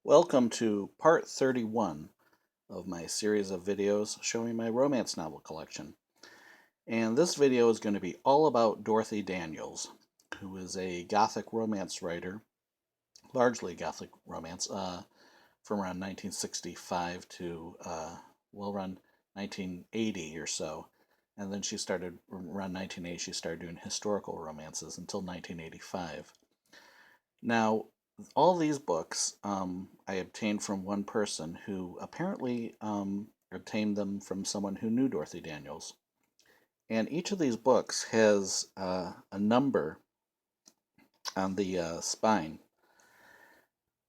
Welcome to part 31 of my series of videos showing my romance novel collection. And this video is going to be all about Dorothy Daniels, who is a Gothic romance writer, largely Gothic romance, from around 1965 to, around 1980 or so. And then she started, around 1980, she started doing historical romances until 1985. Now, all these books I obtained from one person who apparently obtained them from someone who knew Dorothy Daniels. And each of these books has a number on the spine,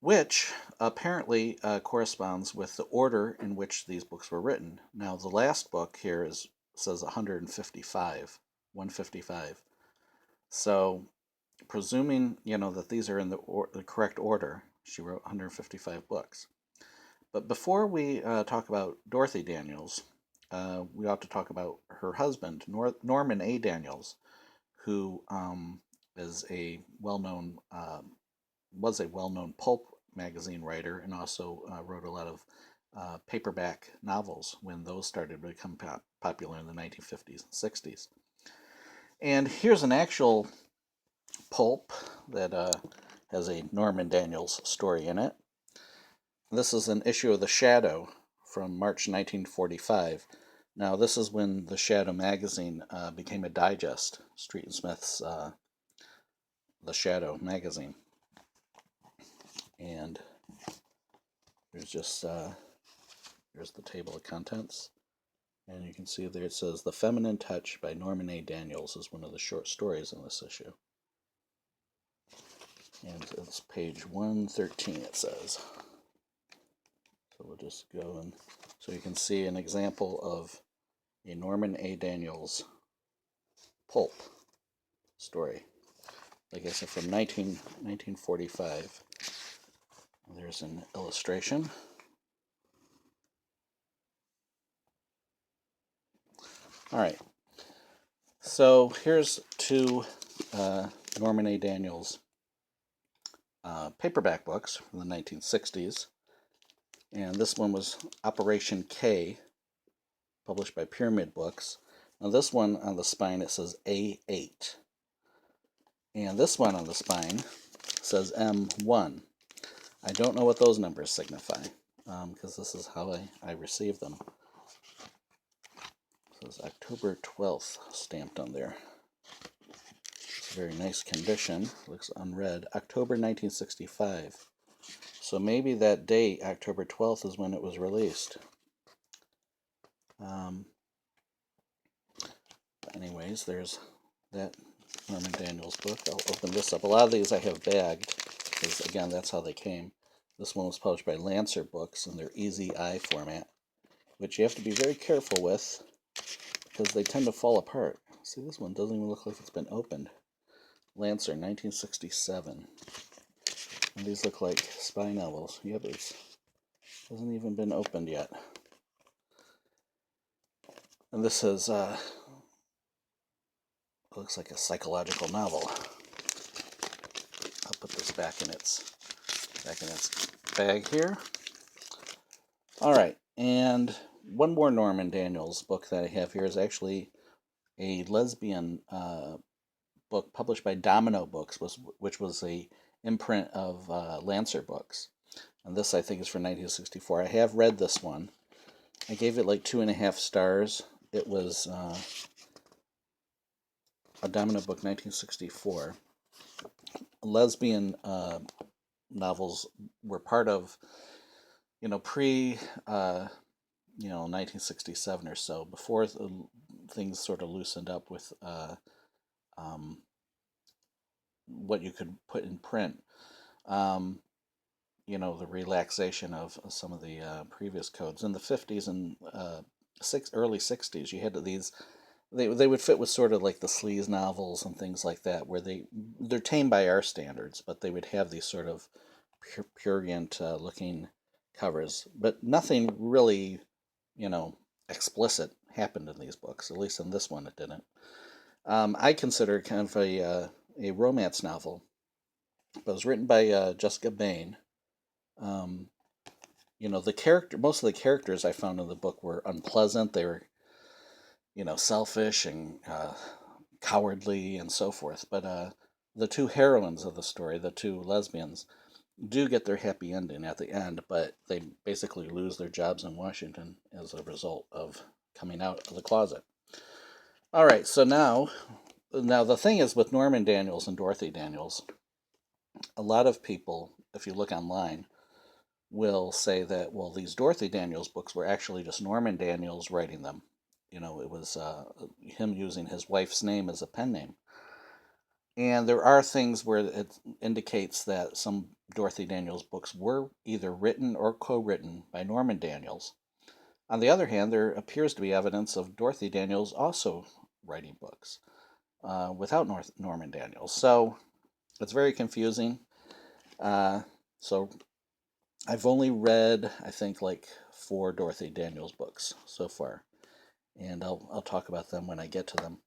which apparently corresponds with the order in which these books were written. Now, the last book here says 155, 155. So presuming, that these are in the correct order, she wrote 155 books. But before we talk about Dorothy Daniels, we ought to talk about her husband, Norman A. Daniels, who is a well-known was a well-known pulp magazine writer and also wrote a lot of paperback novels when those started to become popular in the 1950s and 60s. And here's an actual pulp that has a Norman Daniels story in it. This is an issue of The Shadow from March 1945. Now, this is when The Shadow magazine became a digest, Street and Smith's The Shadow magazine. And there's here's the table of contents. And you can see there it says The Feminine Touch by Norman A. Daniels is one of the short stories in this issue. And it's page 113, it says. So we'll just go and so you can see an example of a Norman A. Daniels pulp story. Like I said, from 1945. There's an illustration. All right. So here's two Norman A. Daniels paperback books from the 1960s. And this one was Operation K, published by Pyramid Books. Now this one on the spine, it says A8. And this one on the spine says M1. I don't know what those numbers signify, because this is how I received them. It says October 12th stamped on there. It's a very nice condition. Looks unread. October 1965. So maybe that date, October 12th, is when it was released. Anyways, there's that Norman Daniels book. I'll open this up. A lot of these I have bagged, because again, that's how they came. This one was published by Lancer Books in their Easy I format, which you have to be very careful with, because they tend to fall apart. See, this one doesn't even look like it's been opened. Lancer, 1967. And these look like spy novels. Yeah, but it hasn't even been opened yet. And this is, looks like a psychological novel. I'll put this back in its bag here. All right, and one more Norman Daniels book that I have here is actually a lesbian book published by Domino Books, which was a imprint of Lancer Books. And this, I think, is for 1964. I have read this one. I gave it like 2.5 stars. It was a Domino Book, 1964. Lesbian novels were part of, pre, 1967 or so, before things sort of loosened up with what you could put in print. The relaxation of some of the previous codes. In the 50s and early 60s, you had these, they would fit with sort of like the sleaze novels and things like that, where they're tame by our standards, but they would have these sort of prurient looking covers. But nothing really, explicit happened in these books, at least in this one it didn't. I consider it kind of a romance novel. It was written by Jessica Bain, You know, most of the characters I found in the book were unpleasant. They were, you know, selfish and cowardly and so forth. But the two heroines of the story, the two lesbians, do get their happy ending at the end, but they basically lose their jobs in Washington as a result of coming out of the closet. All right, so now the thing is with Norman Daniels and Dorothy Daniels, a lot of people, if you look online, will say that, well, these Dorothy Daniels books were actually just Norman Daniels writing them. You know, it was him using his wife's name as a pen name. And there are things where it indicates that some Dorothy Daniels books were either written or co-written by Norman Daniels. On the other hand, there appears to be evidence of Dorothy Daniels also writing books without Norman Daniels. So it's very confusing. So I've only read, I think, like 4 Dorothy Daniels books so far, and I'll talk about them when I get to them.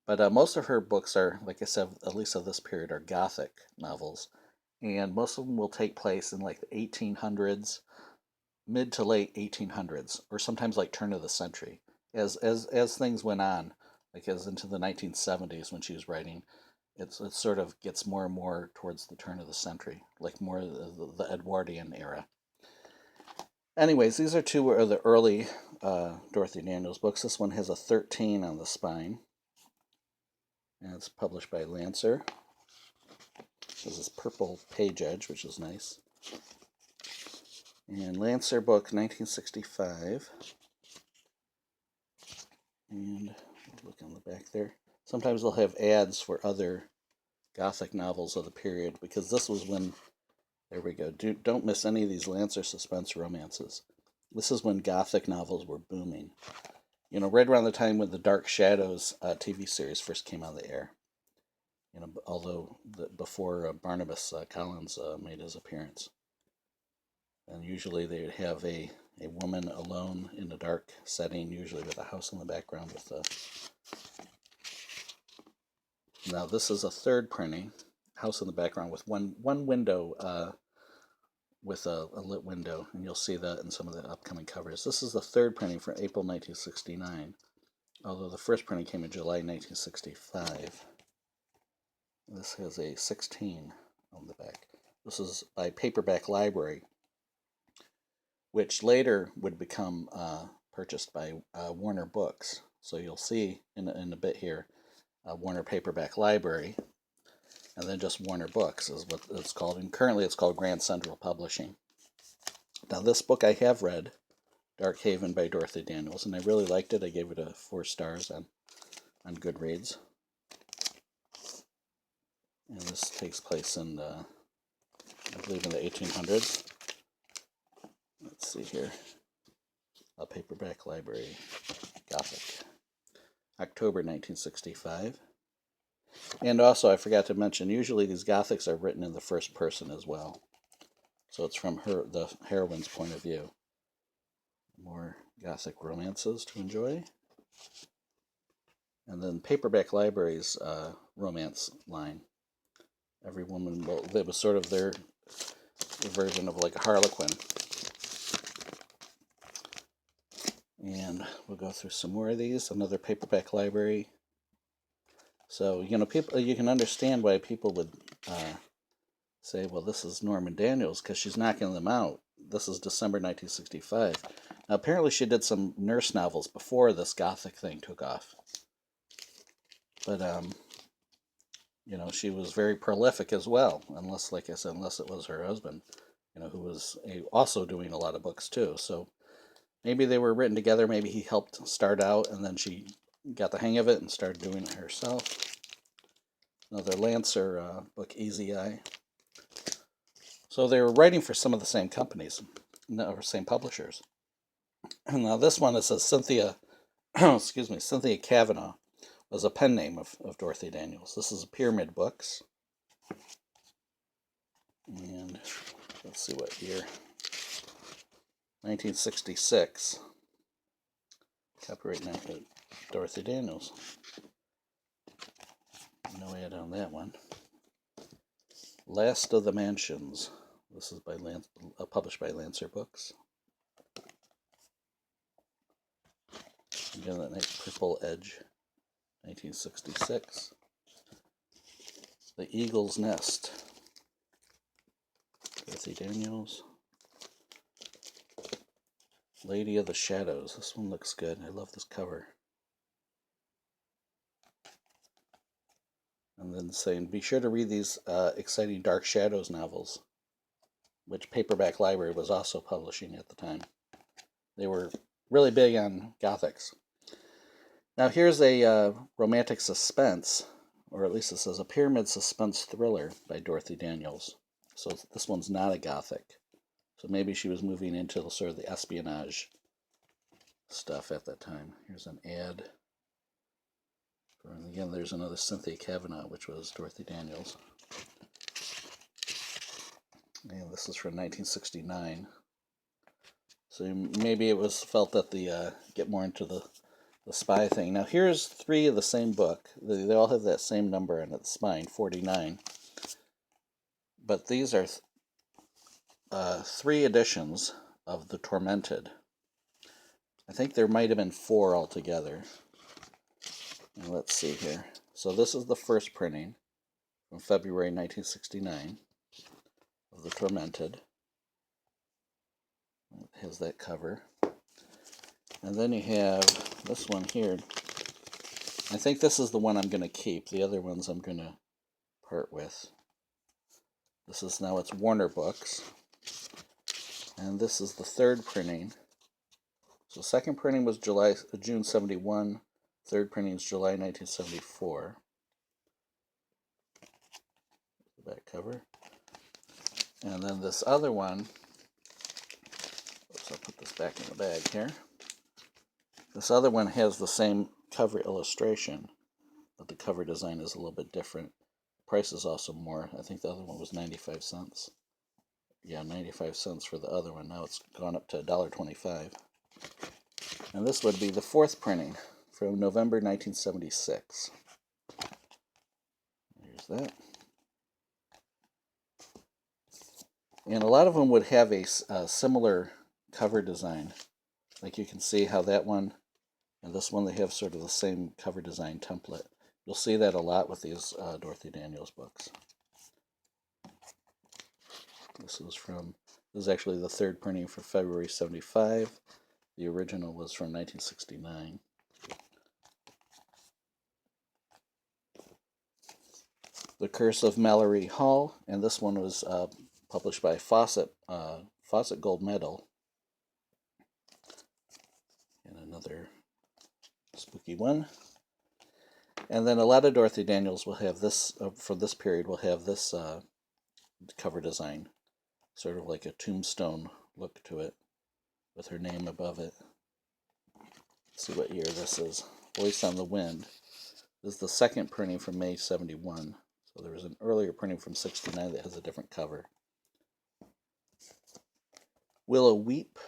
But most of her books are, like I said, at least of this period, are Gothic novels, and most of them will take place in like the 1800s, mid to late 1800s, or sometimes like turn of the century. As things went on, like as into the 1970s when she was writing, it sort of gets more and more towards the turn of the century, like more the Edwardian era. Anyways, these are 2 of the early Dorothy Daniels books. This one has a 13 on the spine, and it's published by Lancer. There's this purple page edge, which is nice. And Lancer book 1965. And look on the back there. Sometimes they'll have ads for other Gothic novels of the period, because this was when, there we go, don't miss any of these Lancer suspense romances. This is when Gothic novels were booming. You know, right around the time when the Dark Shadows TV series first came on the air. You know, although before Barnabas Collins made his appearance. And usually they would have a woman alone in a dark setting, usually with a house in the background with a... Now this is a 3rd printing, house in the background with one window, with a lit window, and you'll see that in some of the upcoming covers. This is the 3rd printing for April 1969, although the 1st printing came in July 1965. This has a 16 on the back. This is by Paperback Library, which later would become purchased by Warner Books. So you'll see in a bit here, Warner Paperback Library, and then just Warner Books is what it's called. And currently it's called Grand Central Publishing. Now this book I have read, Dark Haven by Dorothy Daniels, and I really liked it. I gave it 4 stars on Goodreads. And this takes place in, I believe, in the 1800s. Let's see here. A Paperback Library, Gothic, October 1965. And also, I forgot to mention, usually these Gothics are written in the 1st person as well. So it's from the heroine's point of view. More Gothic romances to enjoy. And then Paperback Library's romance line. Every woman, well, it was sort of their version of like a Harlequin. And we'll go through some more of these. Another Paperback Library. So, you know, you can understand why people would say, well, this is Norman Daniels, because she's knocking them out. This is December 1965. Now, apparently she did some nurse novels before this Gothic thing took off. But, you know, she was very prolific as well, unless, like I said, unless it was her husband, you know, who was also doing a lot of books too. So maybe they were written together. Maybe he helped start out, and then she got the hang of it and started doing it herself. Another Lancer book, Easy Eye. So they were writing for some of the same companies, or same publishers. Now this one, it says Cynthia, excuse me, Cynthia Kavanaugh was a pen name of Dorothy Daniels. This is Pyramid Books. And let's see what year. 1966. Copyright Dorothy Daniels. No ad on that one. Last of the Mansions This is by published by Lancer Books. Again, that nice purple edge, 1966. The Eagle's Nest, Dorothy Daniels. Lady of the Shadows. This one looks good. I love this cover. And then saying, be sure to read these exciting Dark Shadows novels, which Paperback Library was also publishing at the time. They were really big on Gothics. Now here's a romantic suspense, or at least it says a pyramid suspense thriller by Dorothy Daniels. So this one's not a Gothic. So maybe she was moving into the sort of the espionage stuff at that time. Here's an ad. And again, there's another Cynthia Kavanaugh, which was Dorothy Daniels. And this is from 1969. So maybe it was felt that the get more into the spy thing. Now here's 3 of the same book. They all have that same number on the spine, 49. But these are 3 editions of The Tormented. I think there might have been 4 altogether. And let's see here. So this is the first printing from February 1969 of The Tormented. It has that cover. And then you have this one here. I think this is the one I'm going to keep. The other ones I'm going to part with. This is now, it's Warner Books. And this is the 3rd printing. So second printing was June 71. Third printing is July 1974. The back cover. And then this other one, oops, I'll put this back in the bag here. This other one has the same cover illustration, but the cover design is a little bit different. Price is also more. I think the other one was 95 cents. Yeah, 95 cents for the other one. Now it's gone up to $1.25. And this would be the 4th printing from November 1976. There's that. And a lot of them would have a similar cover design. Like you can see how that one and this one, they have sort of the same cover design template. You'll see that a lot with these Dorothy Daniels books. This is actually the 3rd printing for February 75. The original was from 1969. The Curse of Mallory Hall, and this one was published by Fawcett Gold Medal. And another spooky one. And then a lot of Dorothy Daniels will have this, for this period, will have this cover design. Sort of like a tombstone look to it, with her name above it. Let's see what year this is. Voice on the Wind. This is the 2nd printing from May 71. So there was an earlier printing from 69 that has a different cover. Willow Weep,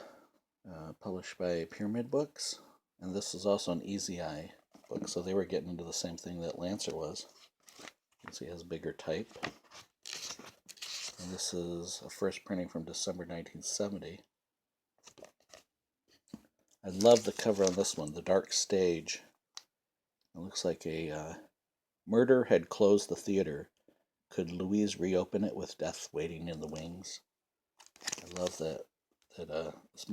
published by Pyramid Books. And this is also an Easy Eye book, so they were getting into the same thing that Lancer was. You can see it has bigger type. And this is a first printing from December 1970. I love the cover on this one, The Dark Stage. It looks like a murder had closed the theater. Could Louise reopen it with death waiting in the wings? I love that.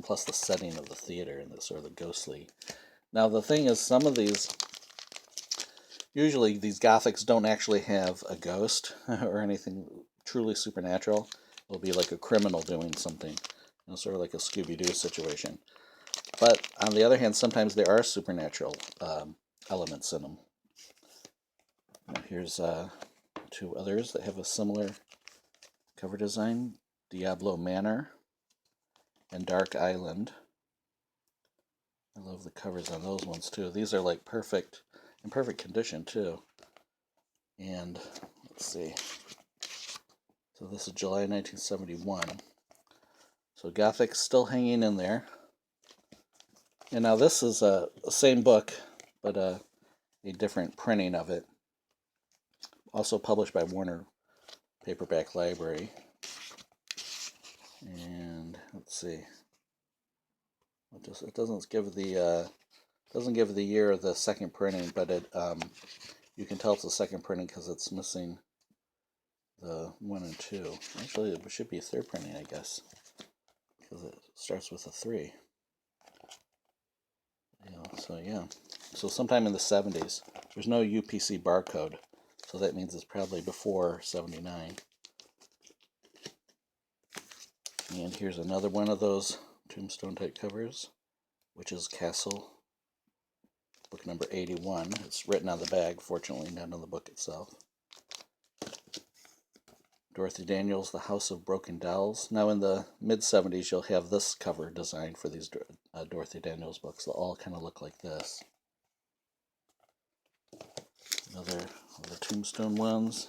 Plus the setting of the theater and the sort of the ghostly. Now the thing is, some of these, usually these Gothics don't actually have a ghost or anything truly supernatural. It'll be like a criminal doing something, sort of like a Scooby-Doo situation. But on the other hand, sometimes there are supernatural elements in them. Now here's 2 others that have a similar cover design. Diablo Manor and Dark Island. I love the covers on those ones too. These are like in perfect condition too. And let's see. So this is July 1971. So Gothic's still hanging in there. And now this is the same book, but a different printing of it. Also published by Warner Paperback Library. And let's see. It doesn't give the year of the second printing, but you can tell it's the second printing because it's missing the 1 and 2. Actually, it should be a third printing, I guess, because it starts with a 3. So yeah. So sometime in the 70s. There's no UPC barcode, so that means it's probably before 79. And here's another one of those tombstone type covers, which is Castle, book number 81. It's written on the bag, fortunately, not on the book itself. Dorothy Daniels, The House of Broken Dowels. Now in the mid-70s, you'll have this cover designed for these Dorothy Daniels books. They'll all kind of look like this. Another of the tombstone ones.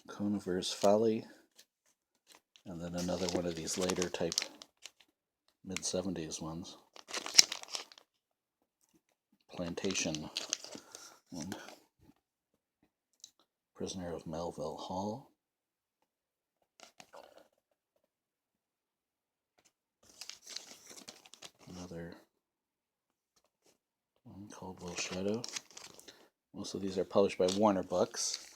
Conover's Folly. And then another one of these later type mid-70s ones. Plantation one. Prisoner of Melville Hall. Another one called Will Shadow. Most of these are published by Warner Books.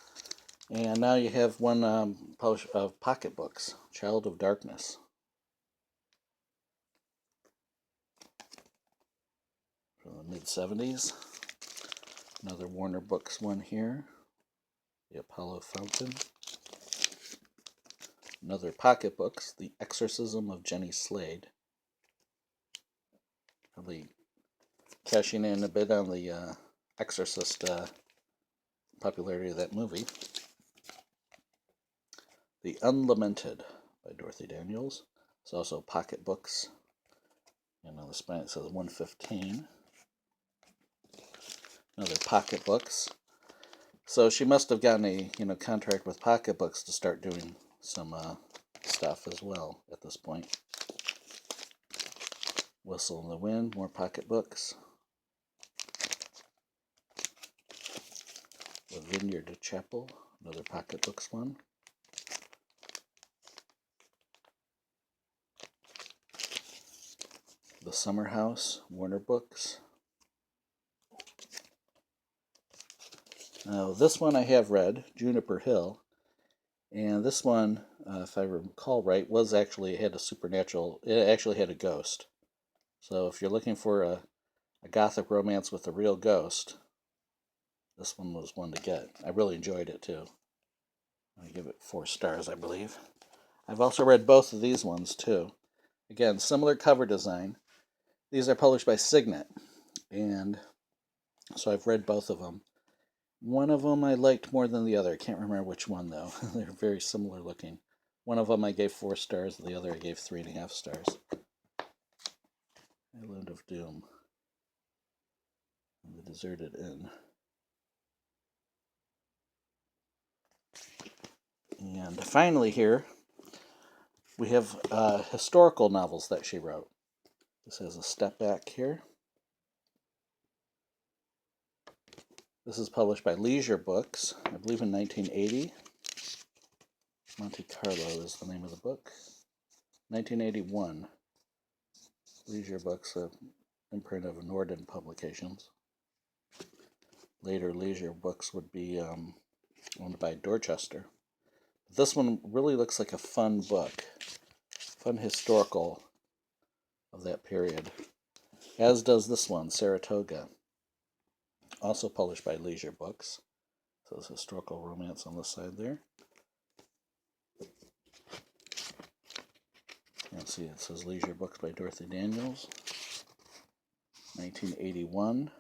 And now you have one published of pocket books, Child of Darkness. From the mid-70s. Another Warner Books one here. The Apollo Fountain. Another pocket books, The Exorcism of Jenny Slade. Probably cashing in a bit on the Exorcist popularity of that movie. The Unlamented by Dorothy Daniels. It's also pocket books. And on the spine it says 115. Another pocket books. So she must have gotten a contract with pocket books to start doing some stuff as well at this point. Whistle in the Wind, more pocket books. The Vineyard Chapel, another pocket books one. The Summer House, Warner Books. Now this one I have read, Juniper Hill, and this one, if I recall right, had a supernatural. It actually had a ghost. So if you're looking for a Gothic romance with a real ghost, this one was one to get. I really enjoyed it too. I give it 4 stars, I believe. I've also read both of these ones too. Again, similar cover design. These are published by Signet, and so I've read both of them. One of them I liked more than the other. I can't remember which one, though. They're very similar looking. One of them I gave 4 stars, and the other I gave 3.5 stars. Island of Doom. And the Deserted Inn. And finally here, we have historical novels that she wrote. This has a step back here. This is published by Leisure Books, I believe in 1980. Monte Carlo is the name of the book. 1981. Leisure Books, an imprint of Norden Publications. Later, Leisure Books would be owned by Dorchester. This one really looks like a fun book. Fun historical of that period. As does this one, Saratoga. Also published by Leisure Books. So it's historical romance on this side there. You can see it says Leisure Books by Dorothy Daniels. 1981.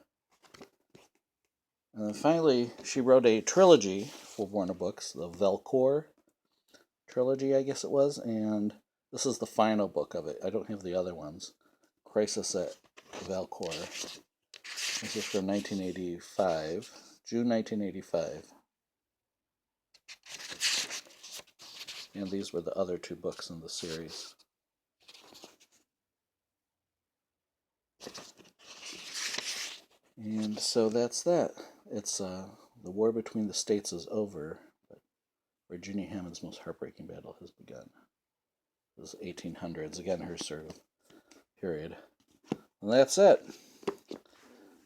And then finally, she wrote a trilogy for Warner Books, the Valkor trilogy, I guess it was, and this is the final book of it. I don't have the other ones. Crisis at Valkor. This is from 1985, June 1985. And these were the other 2 books in the series. And so that's that. It's the war between the states is over, but Virginia Hammond's most heartbreaking battle has begun. was 1800s. Again, her sort of period. And that's it.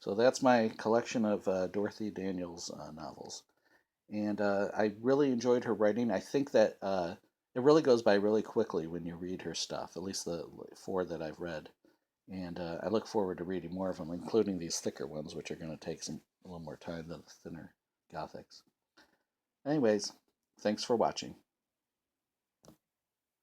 So that's my collection of Dorothy Daniels novels. And I really enjoyed her writing. I think that it really goes by really quickly when you read her stuff, at least the 4 that I've read. And I look forward to reading more of them, including these thicker ones, which are going to take a little more time than the thinner Gothics. Anyways, thanks for watching.